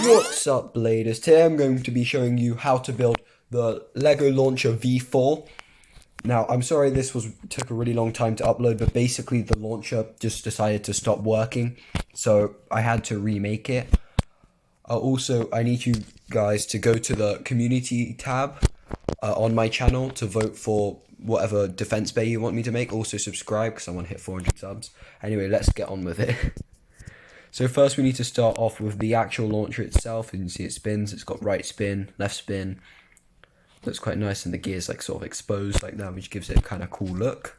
What's up, bladers? Today I'm going to be showing you how to build the LegoLauncherV4. Now, I'm sorry took a really long time to upload, but basically the launcher just decided to stop working, so I had to remake it. Also, I need you guys to go to the community tab on my channel to vote for whatever defense bay you want me to make. Also subscribe because I want to hit 400 subs. Anyway, let's get on with it. So first we need to start off with the actual launcher itself. You can see it spins. It's got right spin, left spin. Looks quite nice, and the gear's like sort of exposed like that, which gives it a kind of cool look.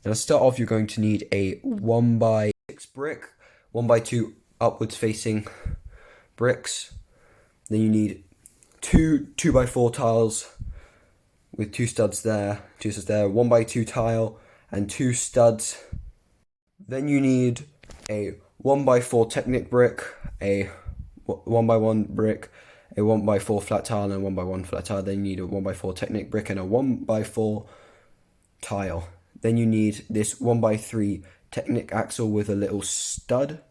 Now to start off, you're going to need a 1x6 brick, 1x2 upwards facing bricks. Then you need two 2x4 tiles with two studs there, 1x2 tile and two studs. Then you need a 1x4 Technic brick, a 1x1 brick, a 1x4 flat tile, and a 1x1 flat tile. Then you need a 1x4 Technic brick and a 1x4 tile. Then you need this 1x3 Technic axle with a little stud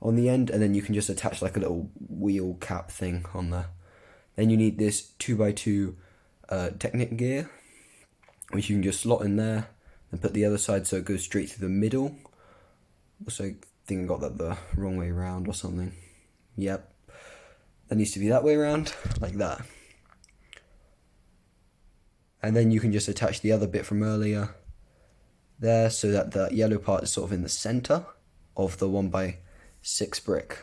on the end, and then you can just attach like a little wheel cap thing on there. Then you need this 2x2 Technic gear, which you can just slot in there and put the other side so it goes straight through the middle. Also, I think I got that the wrong way around or something. Yep. That needs to be that way around, like that. And then you can just attach the other bit from earlier there so that the yellow part is sort of in the center of the 1x6 brick.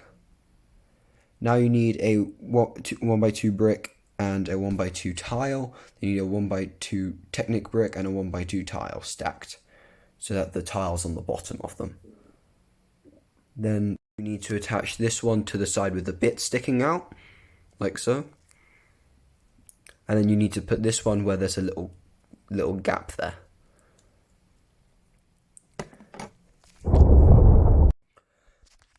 Now you need a 1x2 brick and a 1x2 tile. Then you need a 1x2 Technic brick and a 1x2 tile stacked so that the tile's on the bottom of them. Then you need to attach this one to the side with the bit sticking out, like so. And then you need to put this one where there's a little gap there.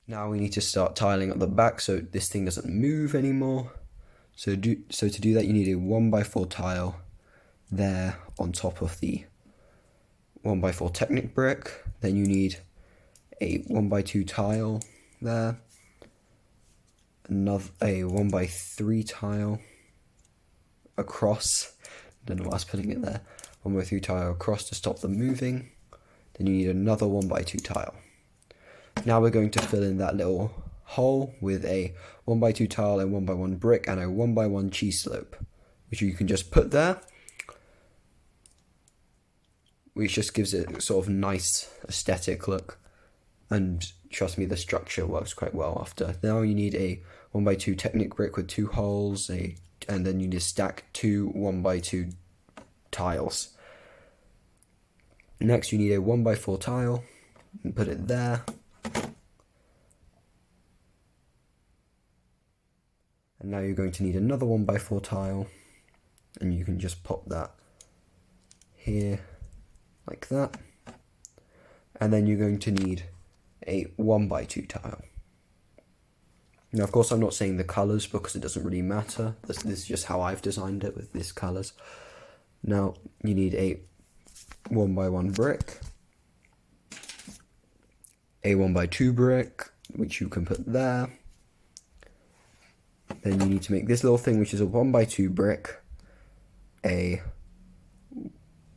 Now we need to start tiling up the back so this thing doesn't move anymore. So to do that, you need a 1x4 tile there on top of the 1x4 Technic brick. Then you need a 1x2 tile there, a 1x3 tile across, don't know why I was putting it there, 1x3 tile across to stop them moving. Then you need another 1x2 tile. Now we're going to fill in that little hole with a 1x2 tile, a 1x1 brick, and a 1x1 cheese slope, which you can just put there, which just gives it a sort of nice aesthetic look. And trust me, the structure works quite well after. Now you need a 1x2 Technic brick with two holes, and then you need to stack two 1x2 tiles. Next you need a 1x4 tile, and put it there. And now you're going to need another 1x4 tile, and you can just pop that here, like that. And then you're going to need a 1x2 tile. Now, of course, I'm not saying the colors because it doesn't really matter. This is just how I've designed it with these colors. Now, you need a 1x1 brick, a 1x2 brick, which you can put there. Then you need to make this little thing, which is a 1x2 brick, if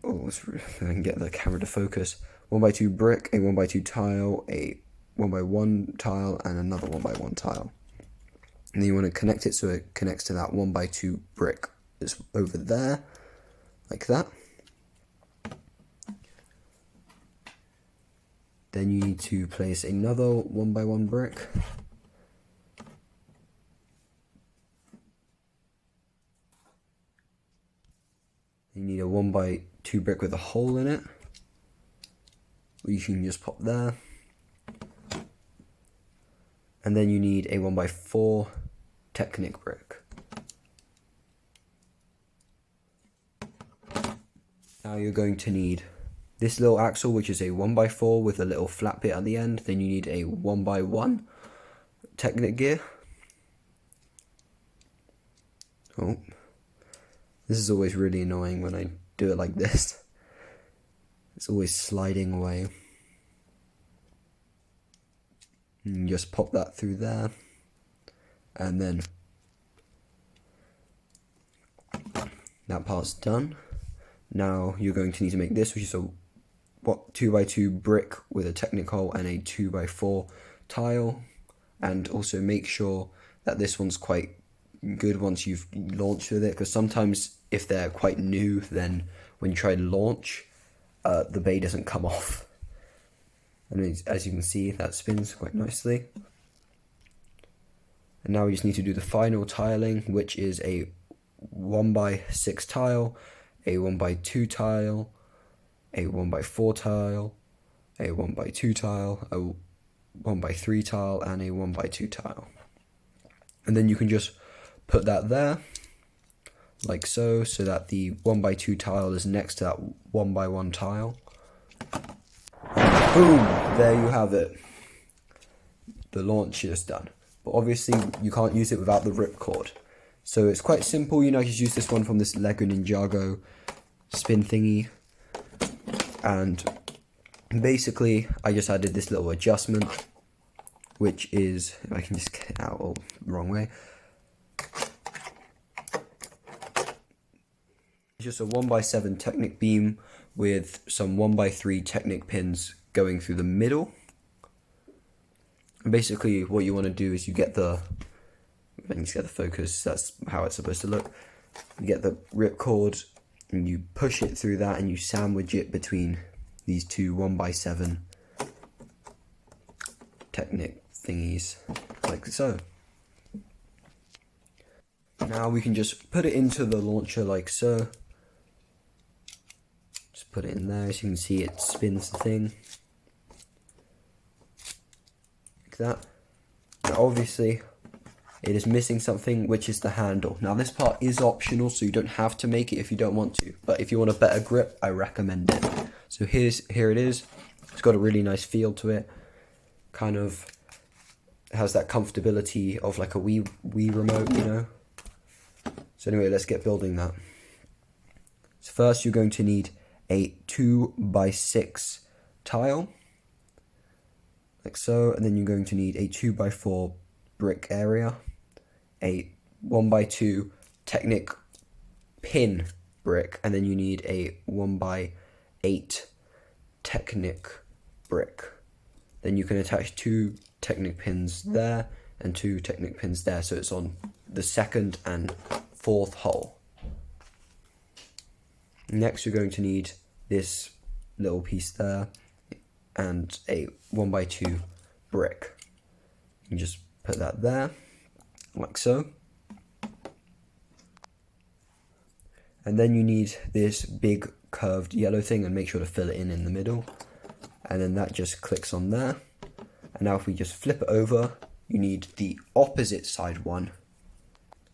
I can get the camera to focus, 1x2 brick, a 1x2 tile, a 1x1 tile, and another 1x1 tile. And then you want to connect it so it connects to that 1x2 brick that's over there, like that. Then you need to place another 1x1 brick. You need a 1x2 brick with a hole in it, which you can just pop there. And then you need a 1x4 Technic brick. Now you're going to need this little axle, which is a 1x4 with a little flat bit at the end. Then you need a 1x1 Technic gear. Oh, this is always really annoying when I do it like this. It's always sliding away. And just pop that through there. and then that part's done. Now you're going to need to make this, which is a 2x2 brick with a Technic hole and a 2x4 tile, and also make sure that this one's quite good once you've launched with it, because sometimes if they're quite new, then when you try to launch, the bay doesn't come off. And as you can see, that spins quite nicely. And now we just need to do the final tiling, which is a 1x6 tile, a 1x2 tile, a 1x4 tile, a 1x2 tile, a 1x3 tile, and a 1x2 tile. And then you can just put that there, like so, so that the 1x2 tile is next to that 1x1 tile. And boom! There you have it. The launch is done. But obviously you can't use it without the ripcord. So it's quite simple, you know, just use this one from this Lego Ninjago spin thingy. And basically I just added this little adjustment, which is, if I can just get it out all the wrong way. It's just a 1x7 Technic beam with some 1x3 Technic pins going through the middle. And basically what you want to do is you get the, I need to get the focus, that's how it's supposed to look. You get the ripcord and you push it through that and you sandwich it between these two 1x7 Technic thingies, like so. Now we can just put it into the launcher like so. Just put it in there, as you can see it spins the thing. Like that. Now obviously it is missing something, which is the handle. Now this part is optional, so you don't have to make it if you don't want to. But if you want a better grip, I recommend it. So here it is. It's got a really nice feel to it. Kind of has that comfortability of like a Wii remote, you know. So anyway, let's get building that. So first you're going to need a 2x6 tile, like so, and then you're going to need a 2x4 brick area, a 1x2 Technic pin brick, and then you need a 1x8 Technic brick. Then you can attach 2 Technic pins there and 2 Technic pins there, so it's on the second and fourth hole. Next you're going to need this little piece there and a 1x2 brick. You just put that there, like so. And then you need this big curved yellow thing, and make sure to fill it in the middle. And then that just clicks on there. And now if we just flip it over, you need the opposite side one,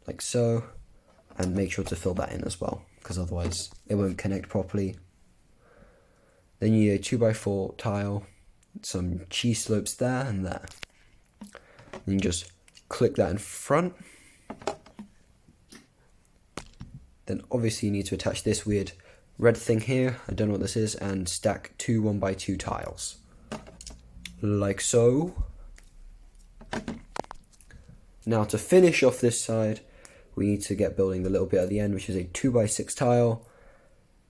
like so. And make sure to fill that in as well, because otherwise it won't connect properly. Then you need a 2x4 tile, some cheese slopes there and there. And you just click that in front. Then obviously you need to attach this weird red thing here, I don't know what this is, and stack 2 1x2 tiles, like so. Now to finish off this side, we need to get building the little bit at the end, which is a 2x6 tile,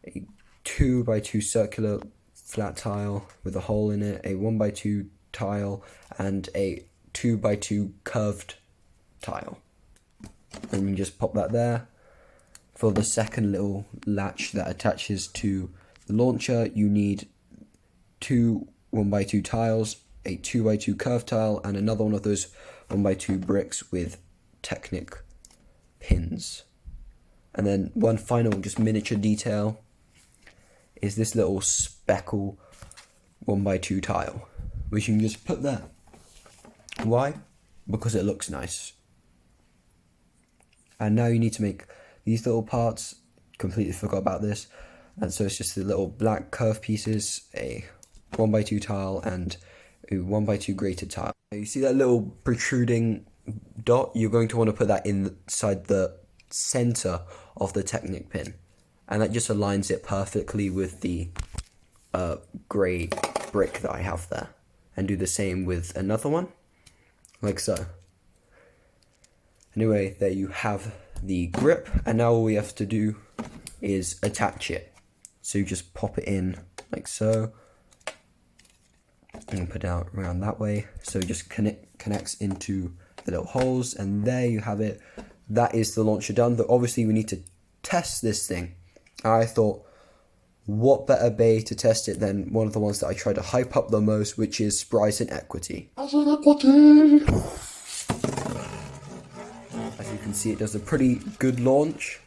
a 2x2 circular flat tile with a hole in it, a 1x2 tile, and a 2x2 curved tile. And you just pop that there. For the second little latch that attaches to the launcher, you need 2 1x2 tiles, a 2x2 curved tile, and another one of those 1x2 bricks with Technic pins. And then one final just miniature detail is this little speckle 1x2 tile, which you can just put there. Why? Because it looks nice. And now you need to make these little parts. Completely forgot about this. And so it's just the little black curved pieces, a 1x2 tile and a 1x2 grated tile. You see that little protruding dot? You're going to want to put that inside the center of the Technic pin, and that just aligns it perfectly with the grey brick that I have there. And do the same with another one, like so. Anyway, there you have the grip, and now all we have to do is attach it. So you just pop it in like so, and put it out around that way. So it just connects into the little holes, and there you have it. That is the launcher done, but obviously we need to test this thing. I thought, what better way to test it than one of the ones that I try to hype up the most, which is Sprice and Equity. As you can see, it does a pretty good launch.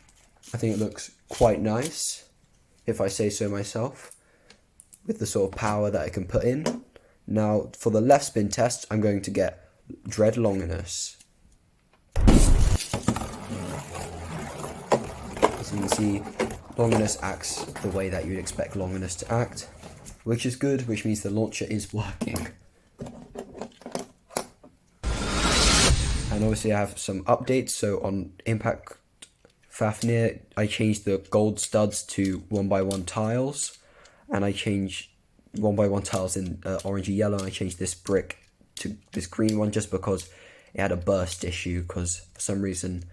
I think it looks quite nice, if I say so myself, with the sort of power that I can put in. Now, for the left spin test, I'm going to get Dread Longinus. As you can see, Longinus acts the way that you'd expect Longinus to act, which is good, which means the launcher is working. And obviously I have some updates. So on Impact Fafnir, I changed the gold studs to 1x1 tiles, and I changed 1x1 tiles in orangey yellow, and I changed this brick to this green one just because it had a burst issue, because for some reason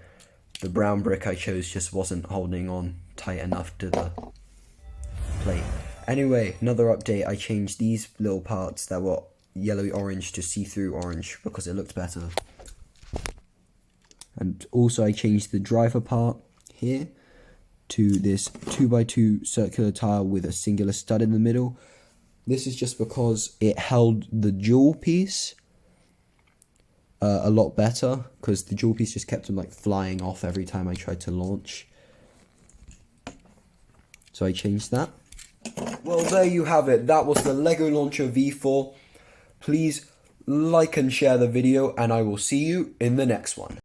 the brown brick I chose just wasn't holding on tight enough to the plate. Anyway, another update, I changed these little parts that were yellowy orange to see-through orange because it looked better. And also I changed the driver part here to this 2x2 circular tile with a singular stud in the middle. This is just because it held the jewel piece a lot better, because the jewel piece just kept them like flying off every time I tried to launch. So I changed that. Well, there you have it. That was the LEGO Launcher V4. Please like and share the video, and I will see you in the next one.